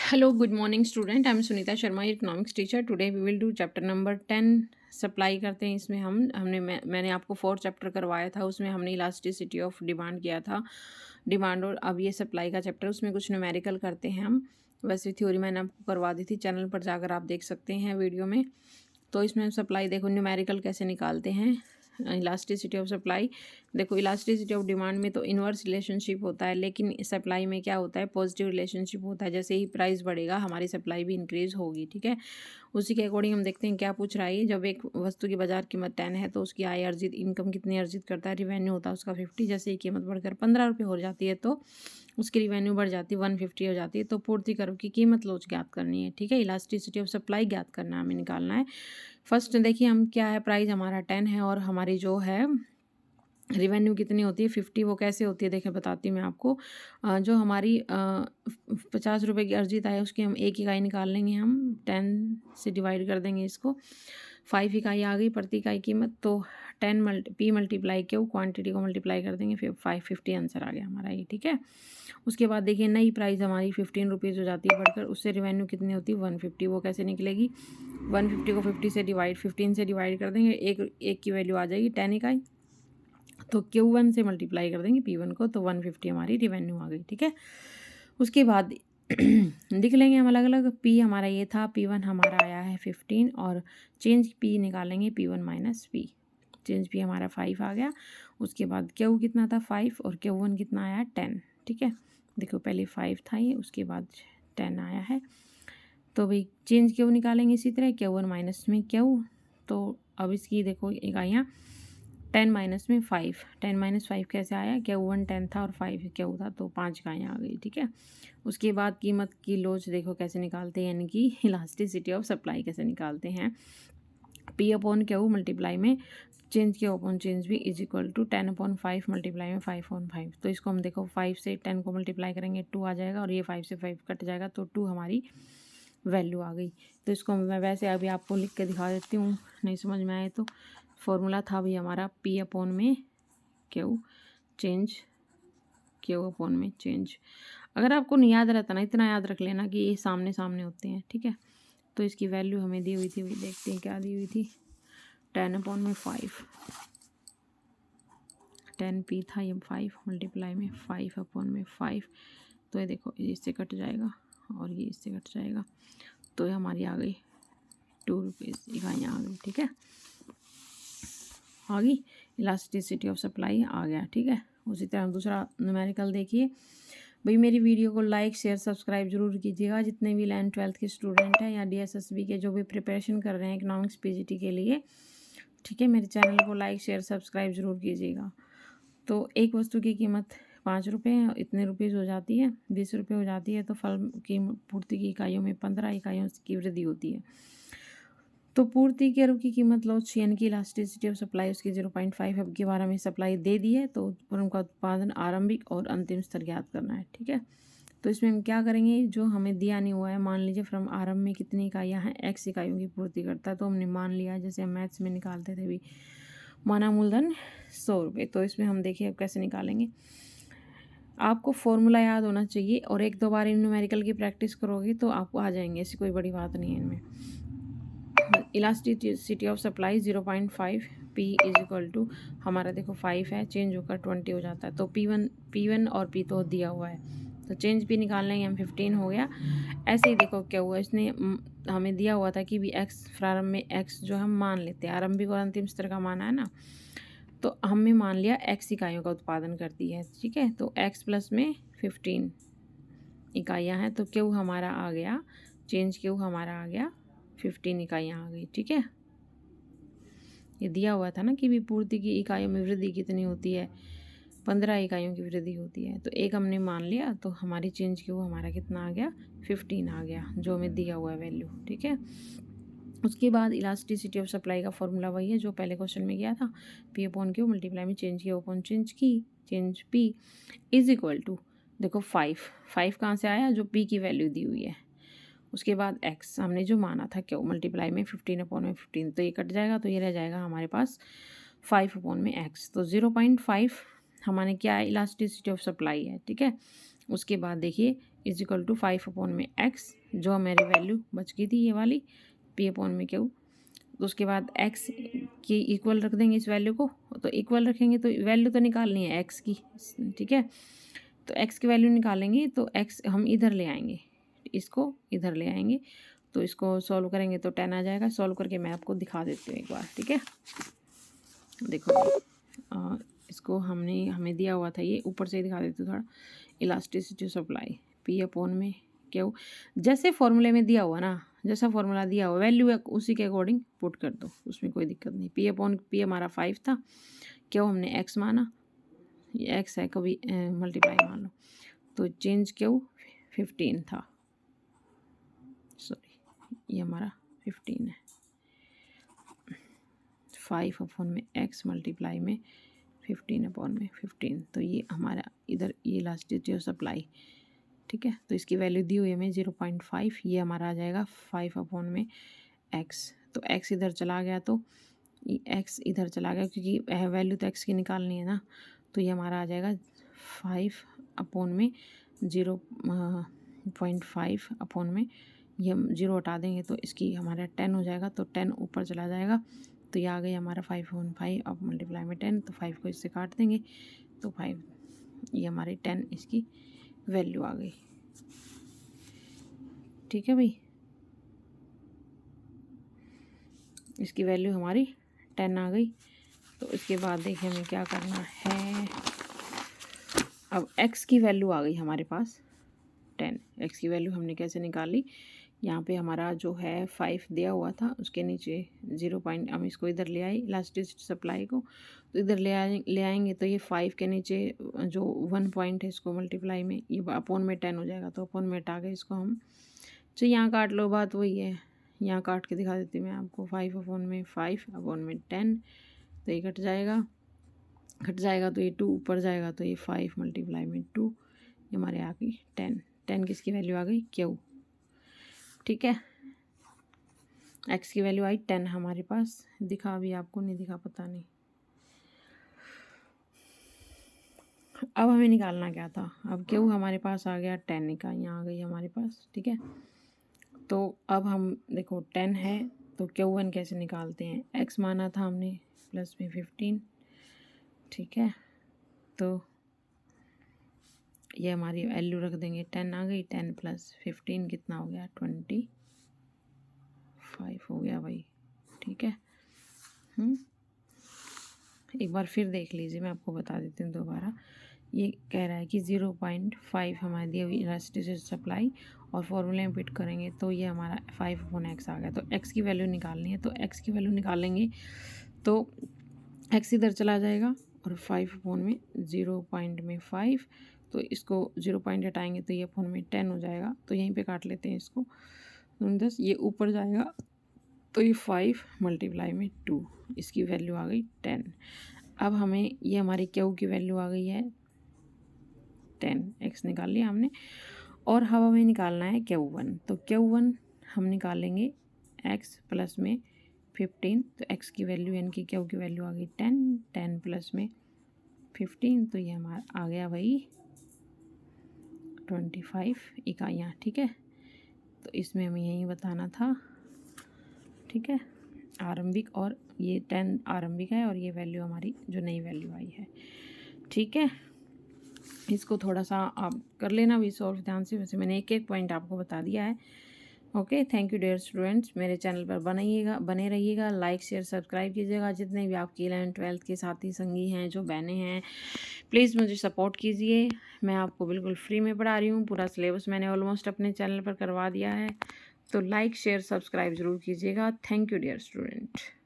Hello, good morning student. I am Sunita Sharma, your economics teacher. Today we will do chapter number 10 supply करते हैं। इसमें मैंने आपको 4 chapter करवाया था, उसमें हमने इलास्टिसिटी ऑफ डिमांड किया था, डिमांड। और अब ये सप्लाई का चैप्टर, उसमें कुछ न्यूमेरिकल करते हैं हम। वैसे थ्योरी मैंने आपको करवा दी थी, चैनल पर जाकर आप देख सकते हैं वीडियो में। तो इसमें हम सप्लाई देखो न्यूमेरिकल कैसे निकालते हैं। इलास्टिसिटी ऑफ सप्लाई देखो, इलास्टिसिटी ऑफ डिमांड में तो इन्वर्स रिलेशनशिप होता है, लेकिन सप्लाई में क्या होता है, पॉजिटिव रिलेशनशिप होता है। जैसे ही प्राइस बढ़ेगा हमारी सप्लाई भी इंक्रीज होगी, ठीक है। उसी के अकॉर्डिंग हम देखते हैं क्या पूछ रहा है। जब एक वस्तु की बाजार कीमत 10 है तो उसकी आय अर्जित इनकम कितनी अर्जित करता है, रिवेन्यू होता है उसका 50। जैसे ही कीमत बढ़कर 15 रुपये हो जाती है तो उसकी रिवेन्यू बढ़ जाती है 150 हो जाती है। तो पूर्ति करो की कीमत लोच ज्ञात करनी है, ठीक है। इलास्टिसिटी ऑफ सप्लाई ज्ञात करना है, हमें निकालना है। फर्स्ट देखिए हम क्या है, प्राइस हमारा 10 है और हमारी जो है रिवेन्यू कितनी होती है 50। वो कैसे होती है देखें, बताती हूँ मैं आपको। जो हमारी 50 रुपये की अर्जित आय उसकी हम एक इकाई निकाल लेंगे, हम 10 से डिवाइड कर देंगे इसको। 5 इकाई आ गई प्रति इकाई कीमत, तो 10 पी मल्टीप्लाई क्यू, क्वांटिटी को मल्टीप्लाई कर देंगे, फिर 550 आंसर आ गया हमारा ये, ठीक है। उसके बाद देखिए नई प्राइस हमारी 15 रुपीज़ हो जाती है बढ़कर, उससे रिवेन्यू कितनी होती है 150। वो कैसे निकलेगी, 150 को 50 से डिवाइड 15 से डिवाइड कर देंगे, एक की वैल्यू आ जाएगी 10 इकाई। तो Q1 से मल्टीप्लाई कर देंगे P1 को, तो 150 हमारी रिवेन्यू आ गई, ठीक है। उसके बाद लिख लेंगे हम अलग अलग। P हमारा ये था, P1 हमारा आया है 15, और चेंज P निकालेंगे P1 minus P। Change P हमारा 5 आ गया। उसके बाद Q कितना था 5, और Q1 कितना आया 10, ठीक है। देखो पहले 5 था ये, उसके बाद 10 आया है। तो भाई चेंज Q निकालेंगे इसी तरह, Q1 माइनस में Q। तो अब इसकी देखो इकाइयाँ 10 माइनस में 5, 10 माइनस 5 कैसे आया, Q1 10 था और 5 Q था, तो 5 इकाइयाँ आ गई, ठीक है। उसके बाद कीमत की लोच देखो कैसे निकालते हैं, यानी कि इलास्टिसिटी ऑफ सप्लाई कैसे निकालते हैं। P अपॉन Q मल्टीप्लाई में चेंज Q अपॉन चेंज भी is equal to 10 upon 5 multiply में 5 अपॉन 5। तो इसको हम देखो 5 से 10 को मल्टीप्लाई करेंगे 2 आ जाएगा, और ये 5 से 5 कट जाएगा, तो 2 हमारी वैल्यू आ गई। तो इसको मैं वैसे अभी आपको लिख के दिखा देती हूँ, नहीं समझ में आए तो। फॉर्मूला था भी हमारा P अपॉन में Q, चेंज Q अपॉन में चेंज। अगर आपको नहीं याद रहता ना, इतना याद रख लेना कि ये सामने सामने होते हैं, ठीक है। तो इसकी वैल्यू हमें दी हुई थी, वही देखते हैं क्या दी हुई थी। 10 अपॉन में 5, 10 P था, ये 5 मल्टीप्लाई में 5 अपॉन में 5। तो ये देखो ये इससे कट जाएगा और ये इससे कट जाएगा, तो ये हमारी आ गई 2 रुपीज़ इकाइयाँ आ गई, ठीक है। आ गई इलास्टिसिटी ऑफ सप्लाई आ गया, ठीक है। उसी तरह दूसरा न्यूमेरिकल देखिए। भाई मेरी वीडियो को लाइक शेयर सब्सक्राइब जरूर कीजिएगा, जितने भी 11th 12th के स्टूडेंट हैं या DSSB के जो भी प्रिपरेशन कर रहे हैं इकोनॉमिक्स PGT के लिए, ठीक है। मेरे चैनल को लाइक शेयर सब्सक्राइब जरूर कीजिएगा। तो एक वस्तु की कीमत 5 रुपये इतने रुपीज़ हो जाती है, 20 रुपये हो जाती है, तो फल की पूर्ति की इकाइयों में 15 इकाइयों की वृद्धि होती है। तो पूर्ति के की कीमत लोच यानी कि इलास्टिसिटी ऑफ सप्लाई उसकी 0.5 अब की बार हमें सप्लाई दे दी है, तो उनका उत्पादन आरंभिक और अंतिम स्तर ज्ञात करना है, ठीक है। तो इसमें हम क्या करेंगे, जो हमें दिया नहीं हुआ है, मान लीजिए फ्रॉम आरंभ में कितनी इकाइयाँ हैं, X इकाइयों की पूर्ति करता है, तो हमने मान लिया जैसे हम मैथ्स में निकालते थे भी, माना मूलधन 100 रुपये। तो इसमें हम देखिए अब कैसे निकालेंगे। आपको फॉर्मूला याद होना चाहिए, और एक दो बार इन न्यूमेरिकल की प्रैक्टिस करोगे तो आपको आ जाएंगे, ऐसी कोई बड़ी बात नहीं है इनमें। Elasticity of supply 0.5 P is equal to हमारा देखो 5 है, चेंज होकर 20 हो जाता है, तो P1 और P तो दिया हुआ है, तो चेंज P निकाल लेंगे हम, 15 हो गया। ऐसे ही देखो क्या हुआ, इसने हमें दिया हुआ था कि भी X प्रारंभ में X जो हम मान लेते हैं, आरंभिक और अंतिम स्तर का माना है ना, तो हमने मान लिया X इकाइयों का उत्पादन करती है, ठीक है। तो X प्लस में 15 इकाइयाँ हैं, तो Q हमारा आ गया, चेंज Q हमारा आ गया 15 इकाइयाँ आ गई, ठीक है। ये दिया हुआ था ना कि भी पूर्ति की इकाइयों में वृद्धि कितनी होती है, 15 इकाइयों की वृद्धि होती है, तो एक हमने मान लिया, तो हमारी चेंज Q हमारा कितना आ गया 15 आ गया, जो हमें दिया हुआ है वैल्यू, ठीक है। उसके बाद इलास्टिसिटी ऑफ सप्लाई का फॉर्मूला वही है जो पहले क्वेश्चन में गया था, P अपॉन Q मल्टीप्लाई में change Q upon change P is equal to देखो 5 कहाँ से आया, जो P की वैल्यू दी हुई है। उसके बाद X हमने जो माना था Q मल्टीप्लाई में 15 अपॉन में 15, तो ये कट जाएगा, तो ये रह जाएगा हमारे पास 5 अपॉन में X। तो 0.5 हमारे क्या है, इलास्टिसिटी ऑफ सप्लाई है, ठीक है। उसके बाद देखिए इज इक्वल टू 5 अपॉन में एक्स, जो मेरी वैल्यू बच गई थी ये वाली पी अपॉन में क्यू। तो उसके बाद एक्स की इक्वल रख देंगे इस वैल्यू को, तो इक्वल रखेंगे तो वैल्यू तो निकालनी है एक्स की, ठीक है। तो एक्स की वैल्यू निकालेंगे तो एक्स हम इधर ले आएंगे, इसको इधर ले आएंगे, तो इसको सॉल्व करेंगे तो 10 आ जाएगा। सॉल्व करके मैं आपको दिखा देती हूँ एक बार, ठीक है। देखो इसको हमें दिया हुआ था, ये ऊपर से ही दिखा देती हूँ थोड़ा। इलास्टिसिटी सप्लाई पी अपॉन में क्यू, जैसे फॉर्मूले में दिया हुआ ना, जैसा फॉर्मूला दिया हुआ वैल्यू उसी के अकॉर्डिंग पुट कर दो, उसमें कोई दिक्कत नहीं। पी अपॉन पी हमारा 5 था, क्यू हमने एक्स माना, ये एक्स है, कभी मल्टीप्लाई मान लो, तो चेंज क्यू 15 था, सॉरी ये हमारा 15 है। 5 अपॉन में एक्स मल्टीप्लाई में 15 अपॉन में 15, तो ये हमारा इधर ये इलास्टिसिटी ऑफ सप्लाई, ठीक है। तो इसकी वैल्यू दी हुई है हमें 0.5, ये हमारा आ जाएगा 5 अपॉन में एक्स। तो एक्स इधर चला गया, तो एक्स इधर चला गया क्योंकि वैल्यू तो एक्स की निकालनी है ना, तो ये हमारा आ जाएगा 5 अपॉन में 0.5 अपॉन में, ये हम 0 हटा देंगे तो इसकी हमारा 10 हो जाएगा, तो 10 ऊपर चला जाएगा, तो ये आ गई हमारा 5/5 अब मल्टीप्लाई में 10, तो 5 को इससे काट देंगे तो 5, ये हमारी 10 इसकी वैल्यू आ गई, ठीक है भाई। इसकी वैल्यू हमारी 10 आ गई। तो इसके बाद देखिए हमें क्या करना है, अब x की वैल्यू आ गई हमारे पास 10। x की वैल्यू हमने कैसे निकाली, यहाँ पे हमारा जो है 5 दिया हुआ था, उसके नीचे 0 पॉइंट हम इसको इधर ले आए इलास्टिसिटी सप्लाई को, तो इधर ले आएंगे तो ये 5 के नीचे जो 1 पॉइंट है इसको मल्टीप्लाई में ये अपॉन में 10 हो जाएगा, तो अपॉन में हटा के इसको हम, तो यहाँ काट लो, बात वही है, यहाँ काट के दिखा देती हूँ मैं आपको। 5 अपॉन में 5 अपॉन में 10, तो ये घट जाएगा तो ये 2 ऊपर जाएगा, तो ये 5 मल्टीप्लाई में 2, ये हमारे आ गई 10 किसकी वैल्यू आ गई, क्यू, ठीक है। एक्स की वैल्यू आई 10 हमारे पास, दिखा भी आपको नहीं दिखा पता नहीं। अब हमें निकालना क्या था, अब क्यू हमारे पास आ गया 10 का, यहाँ आ गई हमारे पास, ठीक है। तो अब हम देखो 10 है तो Q1 कैसे निकालते हैं, x माना था हमने प्लस में 15, ठीक है। तो ये हमारी वैल्यू रख देंगे, 10 आ गई, 10 प्लस 15 कितना हो गया, 25 हो गया भाई, ठीक है। एक बार फिर देख लीजिए, मैं आपको बता देती हूँ दोबारा। ये कह रहा है कि 0.5 हमारी दी हुई इलास्टिसिटी सप्लाई और फॉर्मूले में फिट करेंगे तो ये हमारा 5 अपॉन एक्स आ गया। तो एक्स की वैल्यू निकालनी है, तो एक्स की वैल्यू निकालेंगे तो एक्स इधर चला जाएगा और 5 अपॉन में 0.5, तो इसको 0 पॉइंट हटाएंगे तो ये अपॉन में 10 हो जाएगा, तो यहीं पे काट लेते हैं इसको, 10 ये ऊपर जाएगा, तो ये 5 मल्टीप्लाई में 2, इसकी वैल्यू आ गई 10। अब हमें ये हमारी क्यू की वैल्यू आ गई है 10, एक्स निकाल लिया हमने, और अब हमें निकालना है Q1। तो Q1 हम निकालेंगे x प्लस में 15, तो x की वैल्यू यानी कि Q की वैल्यू आ गई 10 प्लस में 15, तो ये हमारा आ गया भाई 25 इकाइयाँ, ठीक है। तो इसमें हमें यही बताना था, ठीक है, आरंभिक, और ये 10 आरंभिक है और ये वैल्यू हमारी जो नई वैल्यू आई है, ठीक है। इसको थोड़ा सा आप कर लेना भी सॉल्व ध्यान से, वैसे मैंने एक पॉइंट आपको बता दिया है। Okay, thank you dear students, मेरे चैनल पर बने रहिएगा, लाइक शेयर सब्सक्राइब कीजिएगा। जितने भी आपके 11th-12th के साथी संगी हैं, जो बहनें हैं, प्लीज़ मुझे सपोर्ट कीजिए। मैं आपको बिल्कुल फ्री में पढ़ा रही हूँ, पूरा सिलेबस मैंने ऑलमोस्ट अपने चैनल पर करवा दिया है, तो लाइक शेयर सब्सक्राइब ज़रूर कीजिएगा। Thank you dear student.